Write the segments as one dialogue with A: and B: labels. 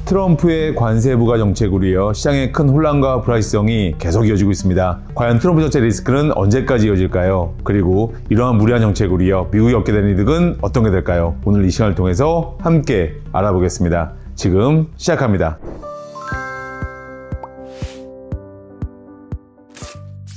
A: 트럼프의 관세 부과 정책으로 이어 시장의 큰 혼란과 불확실성이 계속 이어지고 있습니다. 과연 트럼프 정책 리스크는 언제까지 이어질까요? 그리고 이러한 무리한 정책으로 이어 미국이 얻게 되는 이득은 어떤 게 될까요? 오늘 이 시간을 통해서 함께 알아보겠습니다. 지금 시작합니다.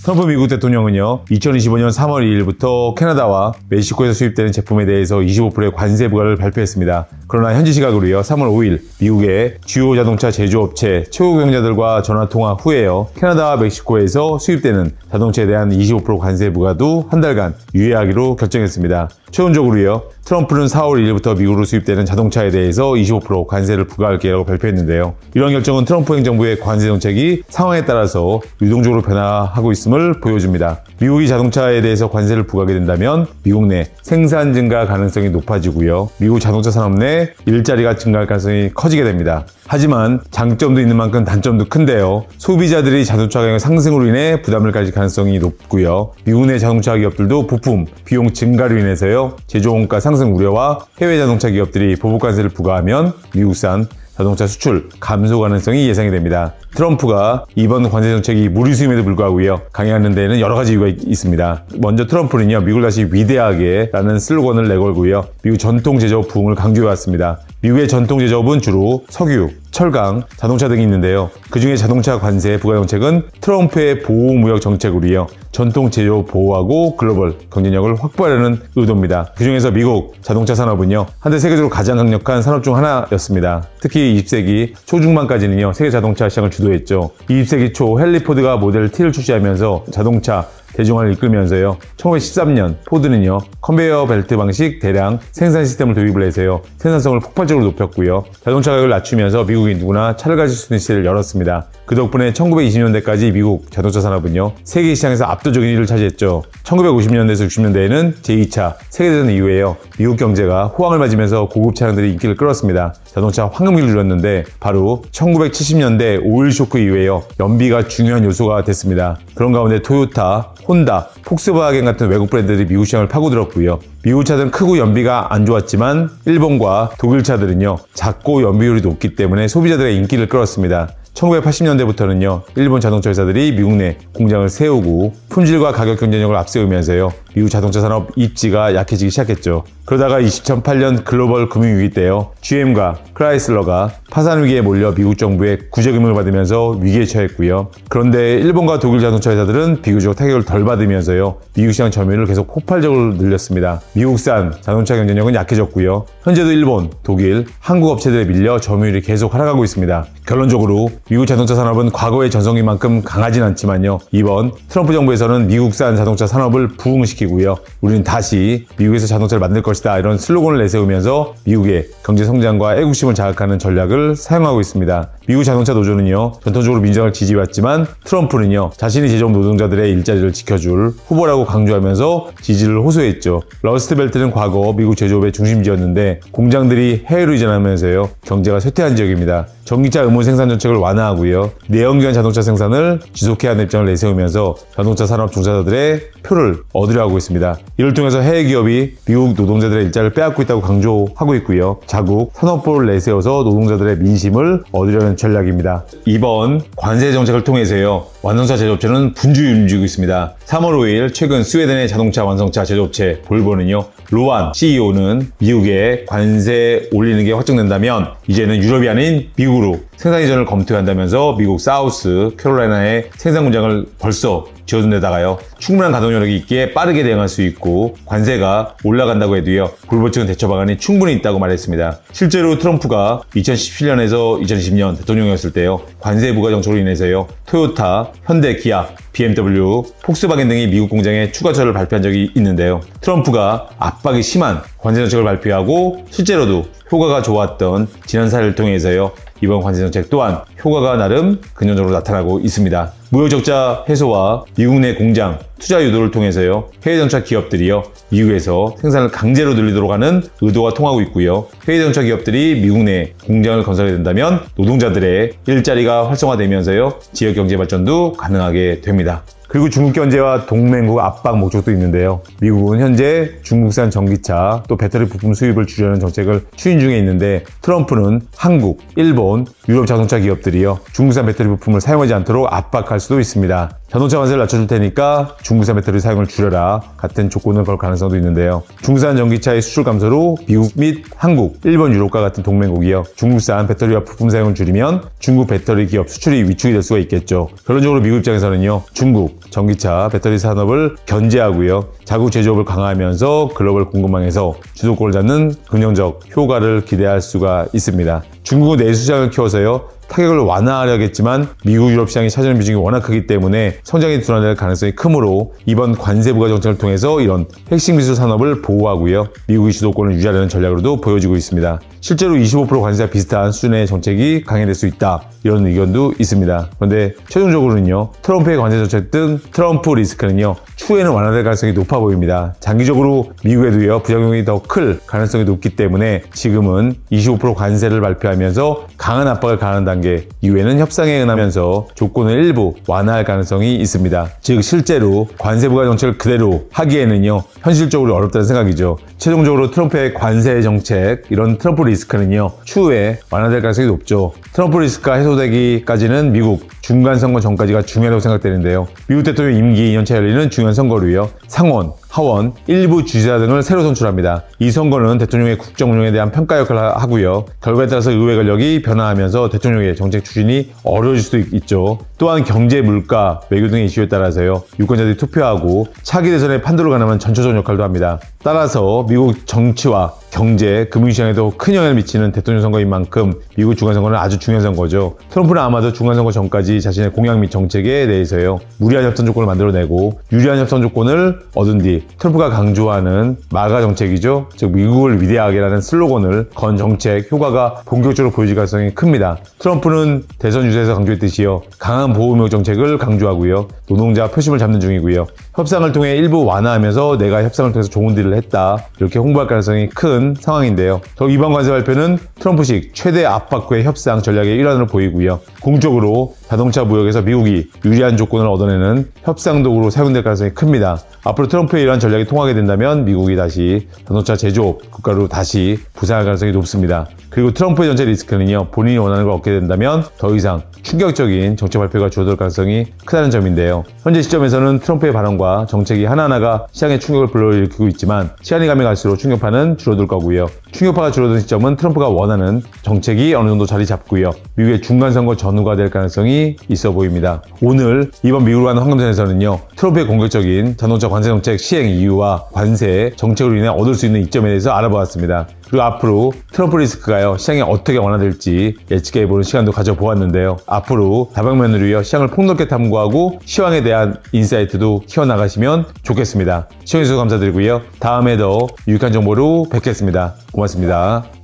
A: 트럼프 미국 대통령은요, 2025년 3월 2일부터 캐나다와 멕시코에서 수입되는 제품에 대해서 25%의 관세 부과를 발표했습니다. 그러나 현지 시각으로요, 3월 5일 미국의 주요 자동차 제조업체 최고 경영자들과 전화통화 후에요, 캐나다와 멕시코에서 수입되는 자동차에 대한 25% 관세 부과도 한 달간 유예하기로 결정했습니다. 최종적으로요, 트럼프는 4월 1일부터 미국으로 수입되는 자동차에 대해서 25% 관세를 부과할 계획을 발표했는데요. 이런 결정은 트럼프 행정부의 관세 정책이 상황에 따라서 유동적으로 변화하고 있음을 보여줍니다. 미국이 자동차에 대해서 관세를 부과하게 된다면 미국 내 생산 증가 가능성이 높아지고요, 미국 자동차 산업 내 일자리가 증가할 가능성이 커지게 됩니다. 하지만 장점도 있는 만큼 단점도 큰데요. 소비자들이 자동차 가격 상승으로 인해 부담을 가질 가능성이 높고요. 미국 내 자동차 기업들도 부품, 비용 증가로 인해서요, 제조 원가 상승 우려와 해외 자동차 기업들이 보복 관세를 부과하면 미국산 자동차 수출 감소 가능성이 예상이 됩니다. 트럼프가 이번 관세 정책이 무리수임에도 불구하고요, 강행하는 데에는 여러 가지 이유가 있습니다. 먼저 트럼프는요, 미국을 다시 위대하게 라는 슬로건을 내걸고요, 미국 전통 제조업 부흥을 강조해왔습니다. 미국의 전통 제조업은 주로 석유, 철강, 자동차 등이 있는데요. 그중에 자동차 관세 부과 정책은 트럼프의 보호무역 정책으로요, 전통 제조업 보호하고 글로벌 경쟁력을 확보하려는 의도입니다. 그중에서 미국 자동차 산업은요, 한때 세계적으로 가장 강력한 산업 중 하나였습니다. 특히 20세기 초중반까지는요, 세계 자동차 시장을 주도했죠. 20세기 초 헨리 포드가 모델 T를 출시하면서 자동차 대중화를 이끌면서요, 1913년 포드는요, 컨베이어 벨트 방식 대량 생산 시스템을 도입을 해서요, 생산성을 폭발적으로 높였고요, 자동차 가격을 낮추면서 미국인 누구나 차를 가질 수 있는 시대를 열었습니다. 그 덕분에 1920년대까지 미국 자동차 산업은요, 세계 시장에서 압도적인 1위를 차지했죠. 1950년대에서 60년대에는 제2차 세계대전 이후에요, 미국 경제가 호황을 맞으면서 고급 차량들이 인기를 끌었습니다. 자동차 황금기를 누렸는데 바로 1970년대 오일 쇼크 이후에요, 연비가 중요한 요소가 됐습니다. 그런 가운데 토요타, 혼다, 폭스바겐 같은 외국 브랜드들이 미국 시장을 파고들었고요. 미국 차들은 크고 연비가 안 좋았지만 일본과 독일 차들은요, 작고 연비율이 높기 때문에 소비자들의 인기를 끌었습니다. 1980년대부터는요, 일본 자동차 회사들이 미국 내 공장을 세우고 품질과 가격 경쟁력을 앞세우면서요, 미국 자동차 산업 입지가 약해지기 시작했죠. 그러다가 2008년 글로벌 금융위기 때요, GM과 크라이슬러가 파산 위기에 몰려 미국 정부의 구제금융을 받으면서 위기에 처했고요. 그런데 일본과 독일 자동차 회사들은 비교적 타격을 덜 받으면서요, 미국 시장 점유율을 계속 폭발적으로 늘렸습니다. 미국산 자동차 경쟁력은 약해졌고요. 현재도 일본, 독일, 한국 업체들에 밀려 점유율이 계속 하락하고 있습니다. 결론적으로 미국 자동차 산업은 과거의 전성기인 만큼 강하진 않지만요, 이번 트럼프 정부에서는 미국산 자동차 산업을 부흥시키고요, 우리는 다시 미국에서 자동차를 만들 것이다, 이런 슬로건을 내세우면서 미국의 경제 성장과 애국심을 자극하는 전략을 사용하고 있습니다. 미국 자동차 노조는요, 전통적으로 민주당을 지지해왔지만 트럼프는요, 자신이 제조업 노동자들의 일자리를 지켜줄 후보라고 강조하면서 지지를 호소했죠. 러스트벨트는 과거 미국 제조업의 중심지였는데 공장들이 해외로 이전하면서요, 경제가 쇠퇴한 지역입니다. 전기차 의무 생산 정책을 완화하고요, 내연기관 자동차 생산을 지속해야 하는 입장을 내세우면서 자동차 산업 종사자들의 표를 얻으려 하고 있습니다. 이를 통해서 해외 기업이 미국 노동자들의 일자리를 빼앗고 있다고 강조하고 있고요, 자국 산업부를 내세워서 노동자들의 민심을 얻으려는 전략입니다. 이번 관세 정책을 통해서요, 완성차 제조업체는 분주히 움직이고 있습니다. 3월 5일 최근 스웨덴의 자동차 완성차 제조업체 볼보는요, 로안 CEO는 미국에 관세 올리는 게 확정된다면 이제는 유럽이 아닌 미국으로 생산 이전을 검토한다면서 미국 사우스 캐롤라이나의 생산 공장을 벌써 지어둔 데다가요, 충분한 가동력이 있기에 빠르게 대응할 수 있고 관세가 올라간다고 해도요, 볼보 측은 대처 방안이 충분히 있다고 말했습니다. 실제로 트럼프가 2017년에서 2020년 대통령이었을 때요, 관세 부과 정책으로 인해서요, 토요타, 현대, 기아, BMW, 폭스바겐 등이 미국 공장에 추가차를 발표한 적이 있는데요, 트럼프가 압박이 심한 관세 정책을 발표하고 실제로도 효과가 좋았던 지난 사례를 통해서요, 이번 관세 정책 또한 효과가 나름 긍정적으로 나타나고 있습니다. 무역 적자 해소와 미국 내 공장 투자 유도를 통해서요, 해외 자동차 기업들이요, 미국에서 생산을 강제로 늘리도록 하는 의도가 통하고 있고요, 해외 자동차 기업들이 미국 내 공장을 건설하게 된다면 노동자들의 일자리가 활성화되면서요, 지역 경제 발전도 가능하게 됩니다. 그리고 중국 견제와 동맹국 압박 목적도 있는데요. 미국은 현재 중국산 전기차 또 배터리 부품 수입을 줄이려는 정책을 추진 중에 있는데 트럼프는 한국, 일본, 유럽 자동차 기업들이요 중국산 배터리 부품을 사용하지 않도록 압박할 수도 있습니다. 자동차 관세를 낮춰줄 테니까 중국산 배터리 사용을 줄여라 같은 조건을 걸 가능성도 있는데요. 중국산 전기차의 수출 감소로 미국 및 한국, 일본, 유럽과 같은 동맹국이요 중국산 배터리와 부품 사용을 줄이면 중국 배터리 기업 수출이 위축이 될 수가 있겠죠. 결론적으로 미국 입장에서는요 중국 전기차 배터리 산업을 견제하고요 자국 제조업을 강화하면서 글로벌 공급망에서 주도권을 잡는 긍정적 효과를 기대할 수가 있습니다. 중국은 내수 시장을 키워서요 타격을 완화하려겠지만 미국, 유럽 시장의 차지하는 비중이 워낙 크기 때문에 성장이 둔화될 가능성이 크므로 이번 관세 부과 정책을 통해서 이런 핵심 기술 산업을 보호하고요. 미국의 주도권을 유지하려는 전략으로도 보여지고 있습니다. 실제로 25% 관세와 비슷한 수준의 정책이 강행될 수 있다. 이런 의견도 있습니다. 그런데 최종적으로는요. 트럼프의 관세 정책 등 트럼프 리스크는요. 추후에는 완화될 가능성이 높아 보입니다. 장기적으로 미국에도요. 부작용이 더 클 가능성이 높기 때문에 지금은 25% 관세를 발표하면서 강한 압박을 가하는 단계 이후에는 협상에 응하면서 조건을 일부 완화할 가능성이 있습니다. 즉 실제로 관세 부과 정책을 그대로 하기에는요. 현실적으로 어렵다는 생각이죠. 최종적으로 트럼프의 관세 정책 이런 트럼프 리스크는요. 추후에 완화될 가능성이 높죠. 트럼프 리스크가 해소되기까지는 미국 중간선거 전까지가 중요하다고 생각되는데요. 미국 대통령 임기 2년차 열리는 중요한 선거로요. 상원, 하원, 일부 주지사 등을 새로 선출합니다. 이 선거는 대통령의 국정 운영에 대한 평가 역할을 하고요. 결과에 따라서 의회 권력이 변화하면서 대통령의 정책 추진이 어려워질 수도 있죠. 또한 경제, 물가, 외교 등의 이슈에 따라서요. 유권자들이 투표하고 차기 대선의 판도를 가늠하는 전초전 역할도 합니다. 따라서 미국 정치와 경제, 금융시장에도 큰 영향을 미치는 대통령 선거인 만큼 미국 중간선거는 아주 중요한 선거죠. 트럼프는 아마도 중간선거 전까지 자신의 공약 및 정책에 대해서요. 무리한 협상 조건을 만들어내고 유리한 협상 조건을 얻은 뒤 트럼프가 강조하는 마가 정책이죠. 즉 미국을 위대하게라는 슬로건을 건 정책 효과가 본격적으로 보여질 가능성이 큽니다. 트럼프는 대선 유세에서 강조했듯이요. 강한 보호무역 정책을 강조하고요. 노동자 표심을 잡는 중이고요. 협상을 통해 일부 완화하면서 내가 협상을 통해서 좋은 딜을 했다. 이렇게 홍보할 가능성이 큰 상황인데요. 더욱 이번 관세 발표는 트럼프식 최대 압박과의 협상 전략의 일환으로 보이고요. 궁극적으로 자동차 무역에서 미국이 유리한 조건을 얻어내는 협상 도구로 사용될 가능성이 큽니다. 앞으로 트럼프의 이러한 전략이 통하게 된다면 미국이 다시 자동차 제조업 국가로 다시 부상할 가능성이 높습니다. 그리고 트럼프의 전체 리스크는요. 본인이 원하는 걸 얻게 된다면 더 이상 충격적인 정책 발표가 줄어들 가능성이 크다는 점인데요. 현재 시점에서는 트럼프의 발언과 정책이 하나하나가 시장에 충격을 불러일으키고 있지만 시간이 가면 갈수록 충격파는 줄어들 거고요. 충격파가 줄어든 시점은 트럼프가 원하는 정책이 어느 정도 자리 잡고요. 미국의 중간선거 전후가 될 가능성이 있어 보입니다. 오늘 이번 미국으로 가는 황금선에서는요. 트럼프의 공격적인 자동차 관세 정책 시행 이유와 관세 정책으로 인해 얻을 수 있는 이점에 대해서 알아보았습니다. 그리고 앞으로 트럼프 리스크가요. 시장에 어떻게 완화될지 예측해보는 시간도 가져보았는데요. 앞으로 다방면으로요. 시장을 폭넓게 탐구하고 시황에 대한 인사이트도 키워나가시면 좋겠습니다. 시청해주셔서 감사드리고요. 다음에 더 유익한 정보로 뵙겠습니다. 고맙습니다.